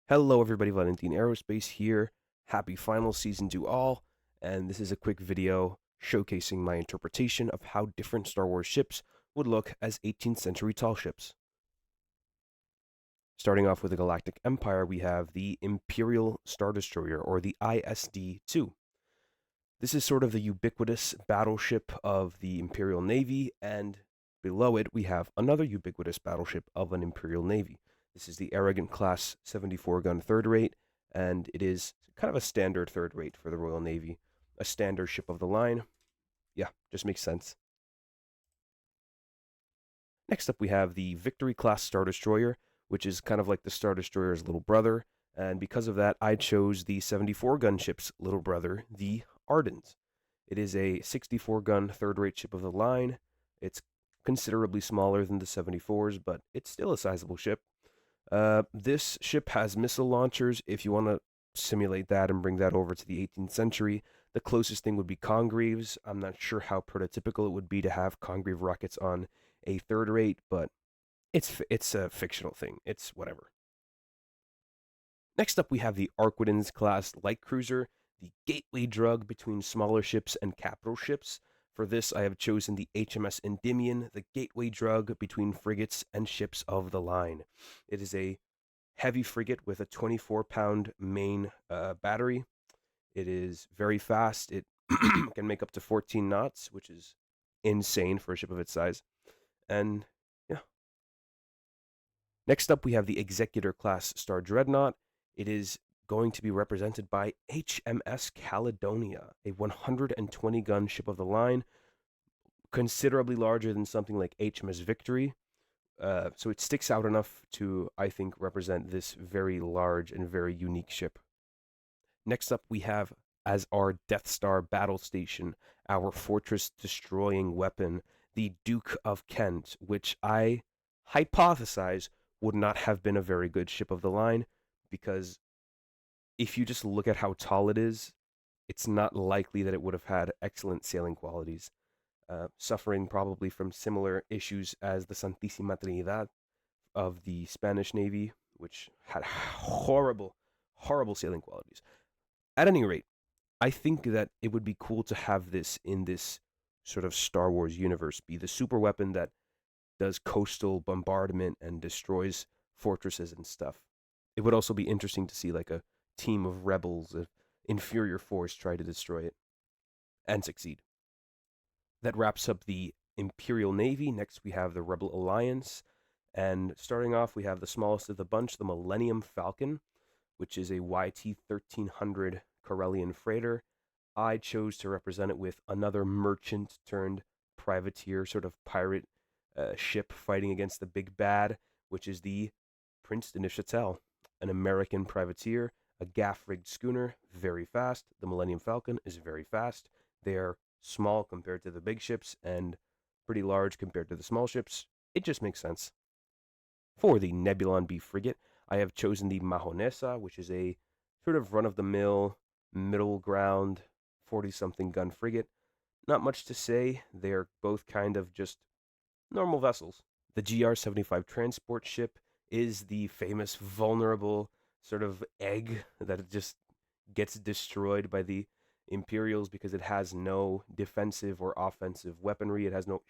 Hello everybody, Valentine Aerospace here. Happy final season to all, and this is a quick video showcasing my interpretation of how different Star Wars ships would look as 18th century tall ships. Starting off with the Galactic Empire, we have the Imperial Star Destroyer, or the ISD-2. This is sort of the ubiquitous battleship of the Imperial Navy, and below it we have another ubiquitous battleship of an Imperial Navy. This is the Arrogant class 74-gun third rate, and it is kind of a standard third rate for the Royal Navy. A standard ship of the line. Yeah, just makes sense. Next up, we have the Victory class Star Destroyer, which is kind of like the Star Destroyer's little brother, and because of that, I chose the 74-gun ship's little brother, the Ardent. It is a 64-gun third-rate ship of the line. It's considerably smaller than the 74s, but it's still a sizable ship. This ship has missile launchers. If you want to simulate that and bring that over to the 18th century, the closest thing would be Congreves. I'm not sure how prototypical it would be to have Congreve rockets on a third rate, but it's a fictional thing. It's whatever. Next up, we have the Arquitens class light cruiser, the gateway drug between smaller ships and capital ships. For this, I have chosen the HMS Indian, the gateway drug between frigates and ships of the line. It is a heavy frigate with a 24-pound main battery. It is very fast. It can make up to 14 knots, which is insane for a ship of its size. And yeah. Next up, we have the Executor class Star Dreadnought. It is going to be represented by HMS Caledonia, a 120-gun ship of the line, considerably larger than something like HMS Victory. So it sticks out enough to, I think, represent this very large and very unique ship. Next up, we have as our Death Star battle station, our fortress-destroying weapon, the Duke of Kent, which I hypothesize would not have been a very good ship of the line, because if you just look at how tall it is, it's not likely that it would have had excellent sailing qualities, suffering probably from similar issues as the Santísima Trinidad of the Spanish Navy, which had horrible, horrible sailing qualities. At any rate, I think that it would be cool to have this in this sort of Star Wars universe, be the super weapon that does coastal bombardment and destroys fortresses and stuff. It would also be interesting to see like a team of rebels of inferior force try to destroy it and succeed. That wraps up the Imperial Navy. Next, we have the Rebel Alliance. And starting off, we have the smallest of the bunch, the Millennium Falcon, which is a YT 1300 Corellian freighter. I chose to represent it with another merchant turned privateer, sort of pirate ship fighting against the big bad, which is the Prince de Neuchâtel, an American privateer, a gaff-rigged schooner, very fast. The Millennium Falcon is very fast. They are small compared to the big ships and pretty large compared to the small ships. It just makes sense. For the Nebulon B Frigot, I have chosen the Mahonesa, which is a sort of run-of-the-mill, middle ground, 40-something gun frigate. Not much to say. They're both kind of just normal vessels. The GR-75 transport ship is the famous vulnerable sort of egg that just gets destroyed by the Imperials because it has no defensive or offensive weaponry. It has no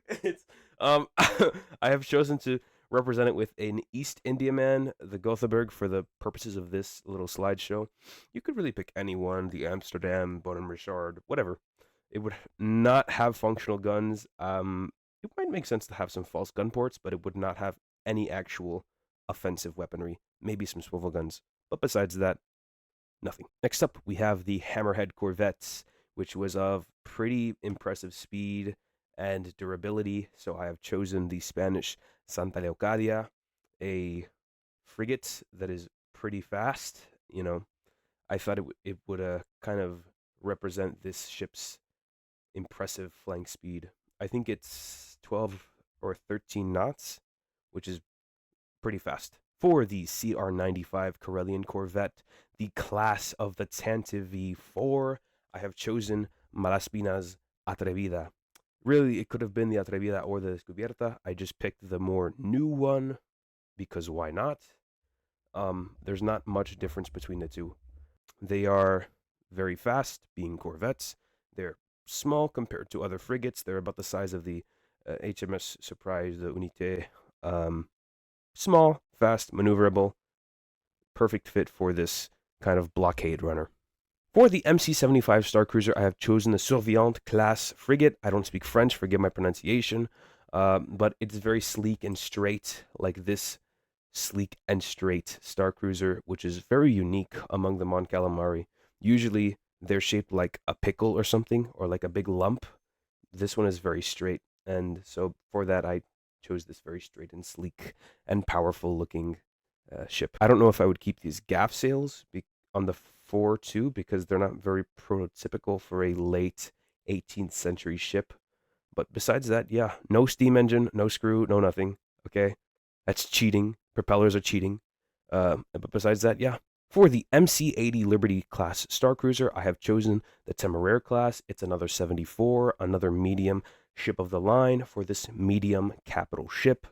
it's I have chosen to represent it with an East Indiaman, the Gothenburg, for the purposes of this little slideshow. You could really pick anyone, the Amsterdam, Bonham Richard, whatever. It would not have functional guns. It might make sense to have some false gun ports, but it would not have any actual offensive weaponry. Maybe some swivel guns. But besides that, nothing. Next up, we have the Hammerhead Corvettes, which was of pretty impressive speed and durability. So I have chosen the Spanish Santa Leocadia, a frigate that is pretty fast. You know, I thought it would kind of represent this ship's impressive flying speed. I think it's 12 or 13 knots, which is pretty fast. For the CR-95 Corellian Corvette, the class of the Tantive V4, I have chosen Malaspina's Atrevida. Really, it could have been the Atrevida or the Descubierta. I just picked the more new one because why not? There's not much difference between the two. They are very fast, being corvettes. They're small compared to other frigates. They're about the size of the HMS Surprise, the Unité. Small, fast, maneuverable. Perfect fit for this kind of blockade runner. For the MC-75 Star Cruiser, I have chosen the Surveillant class frigate. I don't speak French, forgive my pronunciation, but it's very sleek and straight, like this sleek and straight Star Cruiser, which is very unique among the Mon Calamari. Usually, they're shaped like a pickle or something, or like a big lump. This one is very straight, and so for that, I chose this very straight and sleek and powerful looking ship. I don't know if I would keep these gaff sails on the fore too, because they're not very prototypical for a late 18th century ship. But besides that, yeah, no steam engine, no screw, no nothing. Okay, that's cheating. Propellers are cheating. But besides that, yeah. For the MC-80 Liberty class Star Cruiser, I have chosen the Temeraire class. It's another 74, another medium ship of the line for this medium capital ship.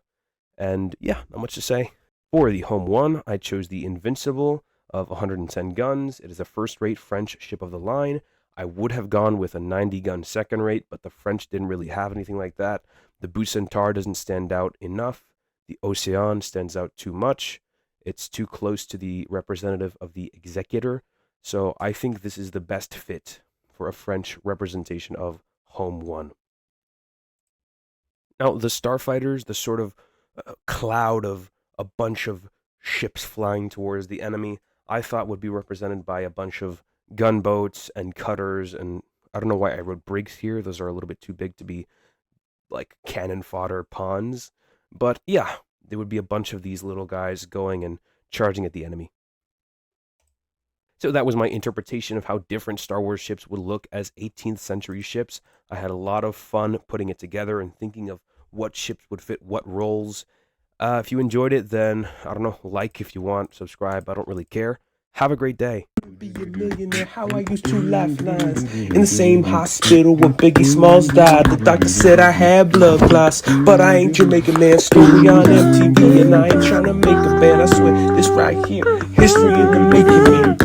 And yeah, not much to say. For the Home 1, I chose the Invincible of 110 guns. It is a first-rate French ship of the line. I would have gone with a 90-gun second rate, but the French didn't really have anything like that. The Bucentaur doesn't stand out enough. The Océan stands out too much. It's too close to the representative of the Executor. So I think this is the best fit for a French representation of Home 1. Now, the Starfighters, the sort of cloud of a bunch of ships flying towards the enemy, I thought would be represented by a bunch of gunboats and cutters, and I don't know why I wrote brigs here. Those are a little bit too big to be like cannon fodder pawns. But yeah, there would be a bunch of these little guys going and charging at the enemy. So that was my interpretation of how different Star Wars ships would look as 18th century ships. I had a lot of fun putting it together and thinking of what ships would fit what roles. If you enjoyed it, then, I don't know, like if you want, subscribe, I don't really care. Have a great day. Be a millionaire, how I used to laugh lines in the same hospital where Biggie Smalls died. The doctor said I had blood clots, but I ain't Jamaican Man. Story on MTV, and I ain't trying to make a band. I swear, this right here, history in the making, man.